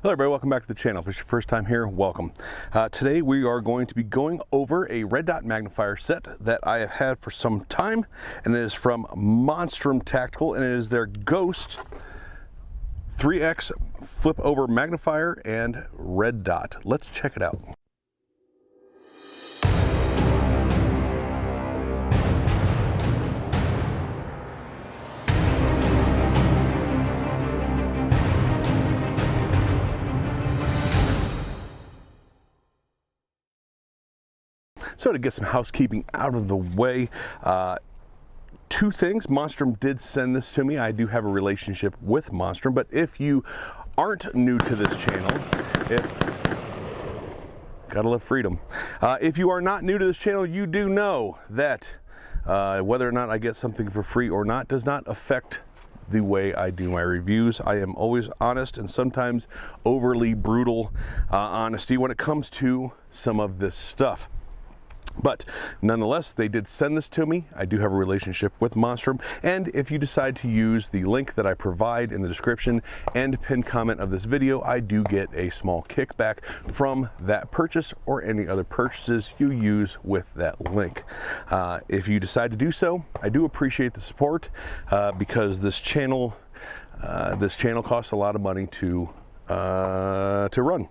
Hello everybody, welcome back to the channel. If it's your first time here, welcome. Today we are going to be going over a red dot magnifier set that I have had for some time, and it is from Monstrum Tactical, and it is their Ghost 3X flip over magnifier and red dot. Let's check it out. So to get some housekeeping out of the way, two things. Monstrum did send this to me. I do have a relationship with Monstrum, but if you aren't new to this channel, gotta love freedom. If you are not new to this channel, you do know that whether or not I get something for free or not does not affect the way I do my reviews. I am always honest and sometimes overly brutal honesty when it comes to some of this stuff. But nonetheless, they did send this to me. I do have a relationship with Monstrum, and if you decide to use the link that I provide in the description and pinned comment of this video, I do get a small kickback from that purchase or any other purchases you use with that link. If you decide to do so, I do appreciate the support because this channel costs a lot of money to run.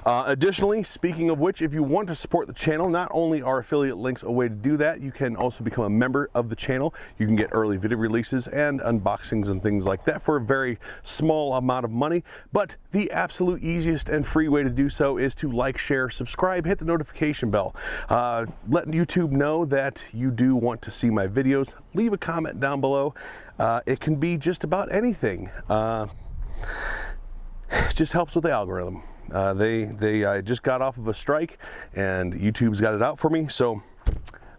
Additionally, speaking of which, if you want to support the channel, not only are affiliate links a way to do that, you can also become a member of the channel. You can get early video releases and unboxings and things like that for a very small amount of money. But the absolute easiest and free way to do so is to like, share, subscribe, hit the notification bell. Let YouTube know that you do want to see my videos. Leave a comment down below. It can be just about anything. It just helps with the algorithm. I just got off of a strike and YouTube's got it out for me, so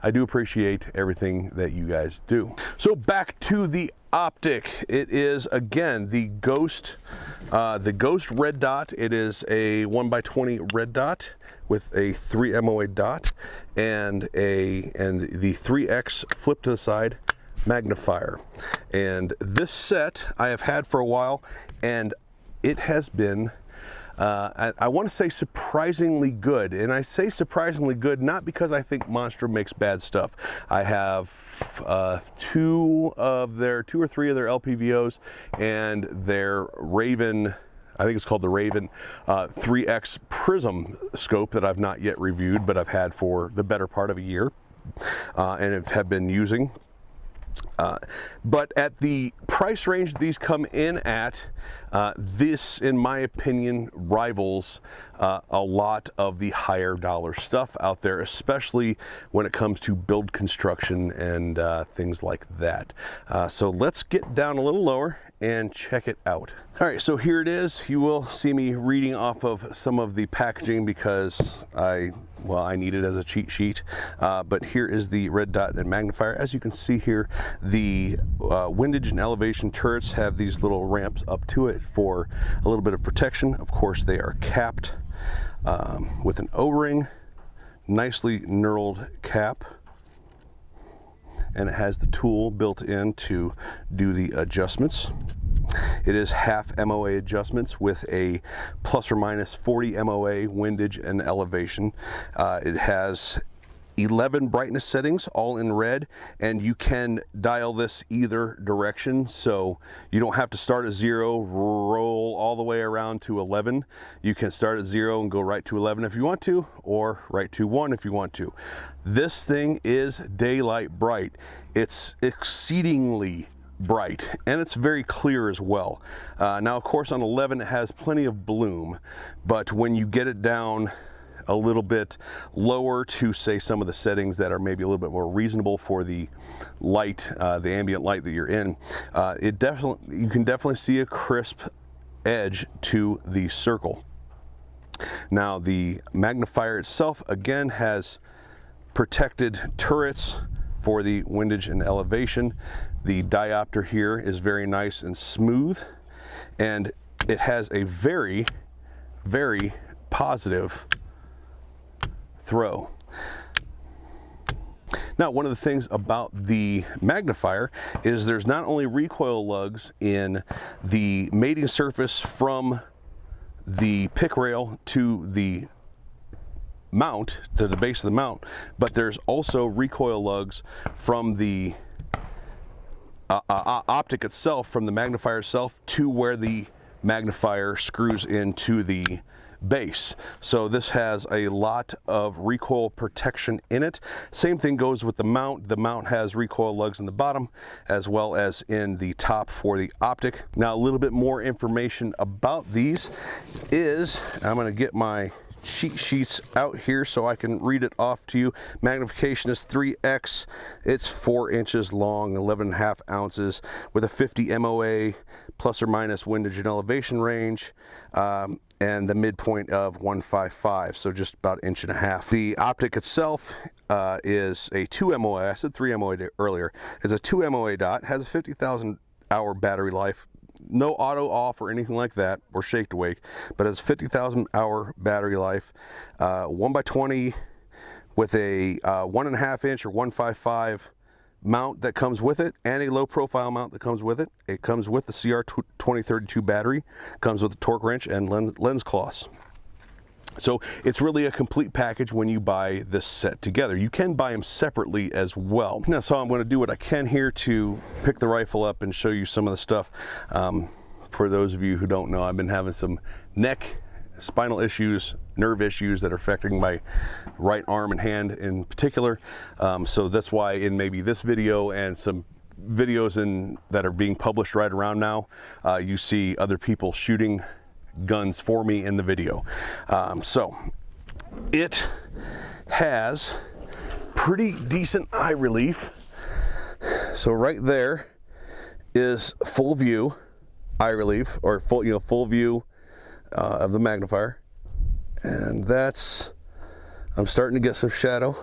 I do appreciate everything that you guys do. So back to the optic. It is again the Ghost red dot. It is a 1x20 red dot with a 3 MOA dot and the 3X flip to the side magnifier. And this set I have had for a while, and it has been I want to say surprisingly good, and I say surprisingly good not because I think Monstrum makes bad stuff. I have two or three of their LPVOs and their Raven, I think it's called the Raven 3X Prism scope that I've not yet reviewed, but I've had for the better part of a year and have been using. But at the price range these come in at, this, in my opinion, rivals a lot of the higher dollar stuff out there, especially when it comes to build construction and things like that. So let's get down a little lower and check it out. All right, so here it is. You will see me reading off of some of the packaging because I need it as a cheat sheet. But here is the red dot and magnifier. As you can see here, the windage and elevation turrets have these little ramps up to it for a little bit of protection. Of course, they are capped with an O-ring, nicely knurled cap, and it has the tool built in to do the adjustments. It is half MOA adjustments with a plus or minus 40 MOA windage and elevation. It has 11 brightness settings, all in red, and you can dial this either direction, so you don't have to start at 0, roll all the way around to 11. You can start at 0 and go right to 11 if you want to, or right to 1 if you want to. This thing is daylight bright. It's exceedingly bright, and it's very clear as well. Now, of course, on 11 it has plenty of bloom, but when you get it down a little bit lower to, say, some of the settings that are maybe a little bit more reasonable for the light, the ambient light that you're in, you can definitely see a crisp edge to the circle. Now, the magnifier itself again has protected turrets for the windage and elevation. The diopter here is very nice and smooth, and it has a very, very positive throw. Now, one of the things about the magnifier is there's not only recoil lugs in the mating surface from the pick rail to the mount, to the base of the mount, but there's also recoil lugs from the optic itself, from the magnifier itself to where the magnifier screws into the base. So this has a lot of recoil protection in it. Same thing goes with the mount. The mount has recoil lugs in the bottom as well as in the top for the optic. Now a little bit more information about these is, I'm going to get my cheat sheets out here so I can read it off to you. Magnification is 3x. It's 4 inches long, 11.5 ounces, with a 50 MOA plus or minus windage and elevation range, and the midpoint of 155, so just about 1.5 inches. The optic itself is a 2 MOA. I said 3 MOA earlier. Is a 2 MOA dot. Has a 50,000 hour battery life. No auto off or anything like that, or shake to wake, but it's 50,000 hour battery life. 1x20 with a 1.5 inch or 155 mount that comes with it, and a low profile mount that comes with it. It comes with the CR2032 battery, comes with a torque wrench and lens cloths. So it's really a complete package when you buy this set together. You can buy them separately as well. Now, so I'm going to do what I can here to pick the rifle up and show you some of the stuff. For those of you who don't know, I've been having some neck, spinal issues, nerve issues that are affecting my right arm and hand in particular. So that's why in maybe this video and some videos that are being published right around now, you see other people shooting guns for me in the video. So it has pretty decent eye relief. So right there is full view eye relief, or full view of the magnifier, and that's, I'm starting to get some shadow.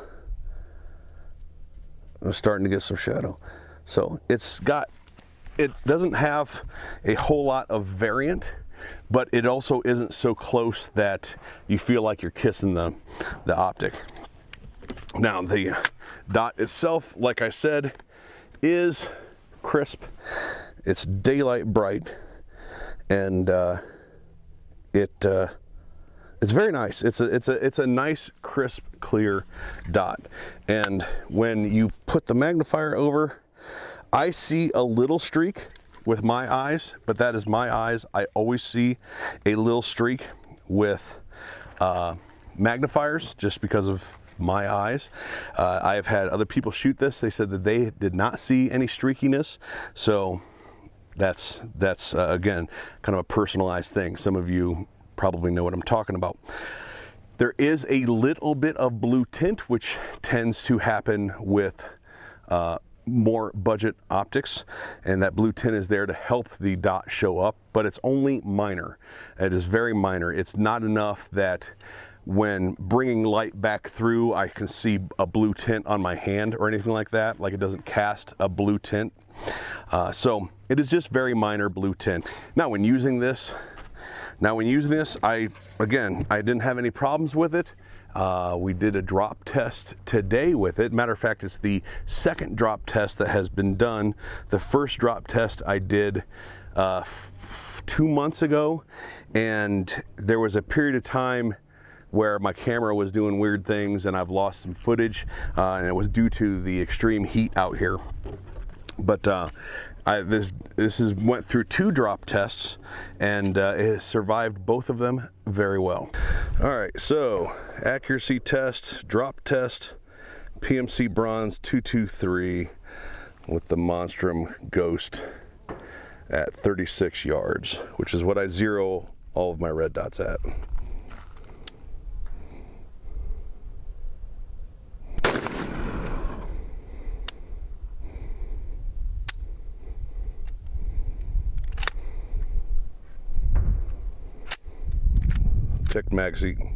So it doesn't have a whole lot of variant, but it also isn't so close that you feel like you're kissing the optic. Now the dot itself, like I said, is crisp. It's daylight bright, and it's very nice. It's a nice, crisp, clear dot. And when you put the magnifier over, I see a little streak with my eyes, but that is my eyes. I always see a little streak with magnifiers just because of my eyes. I have had other people shoot this. They said that they did not see any streakiness. So that's again, kind of a personalized thing. Some of you probably know what I'm talking about. There is a little bit of blue tint, which tends to happen with more budget optics, and that blue tint is there to help the dot show up, but it's only minor. It is very minor. It's not enough that when bringing light back through, I can see a blue tint on my hand or anything like that. Like, it doesn't cast a blue tint. So it is just very minor blue tint. Now when using this, I didn't have any problems with it. We did a drop test today with it. Matter of fact, it's the second drop test that has been done. The first drop test I did 2 months ago, and there was a period of time where my camera was doing weird things and I've lost some footage, and it was due to the extreme heat out here. But this went through 2 drop tests, and it has survived both of them very well. All right, so accuracy test, drop test, PMC Bronze 223 with the Monstrum Ghost at 36 yards, which is what I zero all of my red dots at. Thick magazine.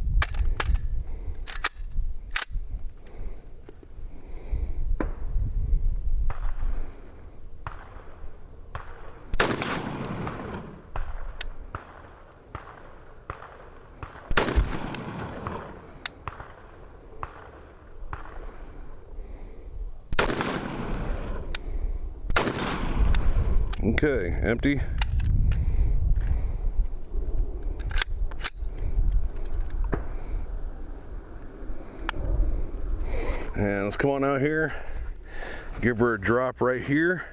Okay, empty. And let's come on out here, give her a drop right here.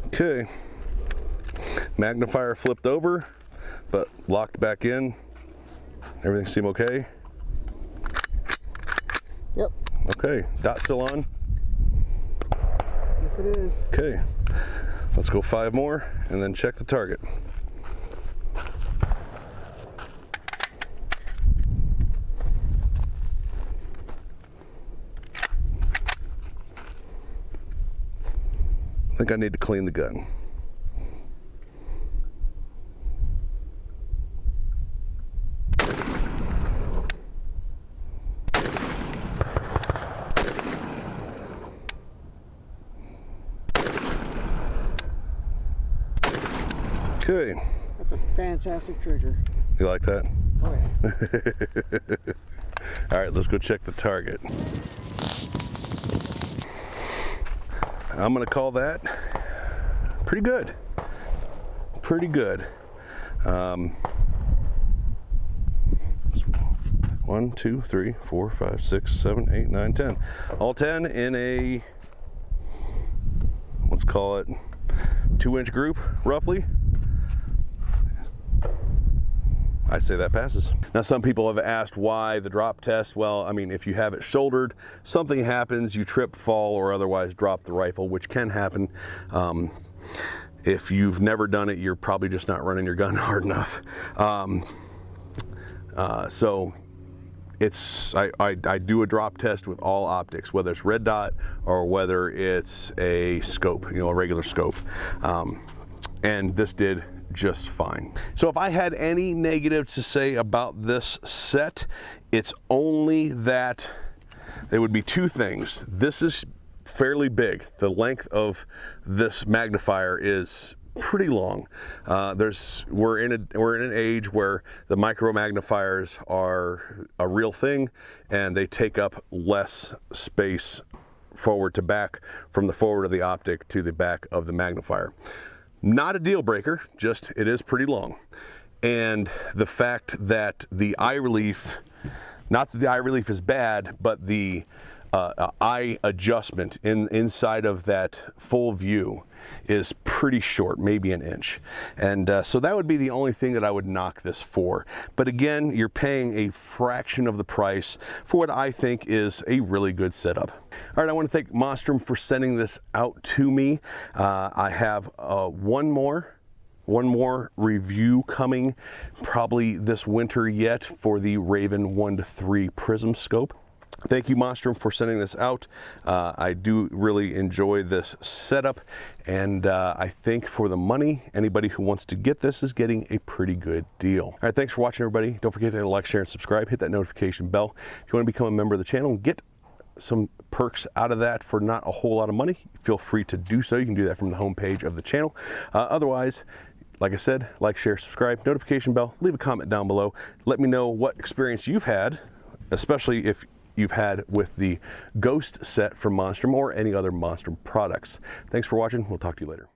Okay, magnifier flipped over, but locked back in. Everything seem okay? Yep. Okay, dot still on? Yes, it is. Okay, let's go 5 more and then check the target. I think I need to clean the gun. Okay. That's a fantastic trigger. You like that? Oh yeah. All right, let's go check the target. I'm gonna call that pretty good. Pretty good. 1, 2, 3, 4, 5, 6, 7, 8, 9, 10. All 10 in a, let's call it 2-inch group, roughly. I say that passes. Now, some people have asked why the drop test. Well, I mean, if you have it shouldered, something happens, you trip, fall, or otherwise drop the rifle, which can happen. If you've never done it, you're probably just not running your gun hard enough. So it's, I do a drop test with all optics, whether it's red dot or whether it's a scope, you know, a regular scope. And this did just fine. So if I had any negative to say about this set, it's only that there would be 2 things. This is fairly big. The length of this magnifier is pretty long. We're in an age where the micro magnifiers are a real thing, and they take up less space forward to back, from the forward of the optic to the back of the magnifier. Not a deal breaker, just it is pretty long. And the fact that the eye relief, not that the eye relief is bad, but the eye adjustment inside of that full view is pretty short, maybe an inch. And so that would be the only thing that I would knock this for. But again, you're paying a fraction of the price for what I think is a really good setup. All right, I want to thank Monstrum for sending this out to me. I have one more review coming probably this winter yet for the Raven 1-3 Prism scope. Thank you, Monstrum, for sending this out. I do really enjoy this setup, and I think for the money, anybody who wants to get this is getting a pretty good deal. All right, thanks for watching, everybody. Don't forget to like, share, and subscribe. Hit that notification bell. If you want to become a member of the channel and get some perks out of that for not a whole lot of money, feel free to do so. You can do that from the homepage of the channel. Otherwise, like I said, like, share, subscribe, notification bell, leave a comment down below. Let me know what experience you've had, especially if you've had with the Ghost set from Monstrum or any other Monstrum products. Thanks for watching. We'll talk to you later.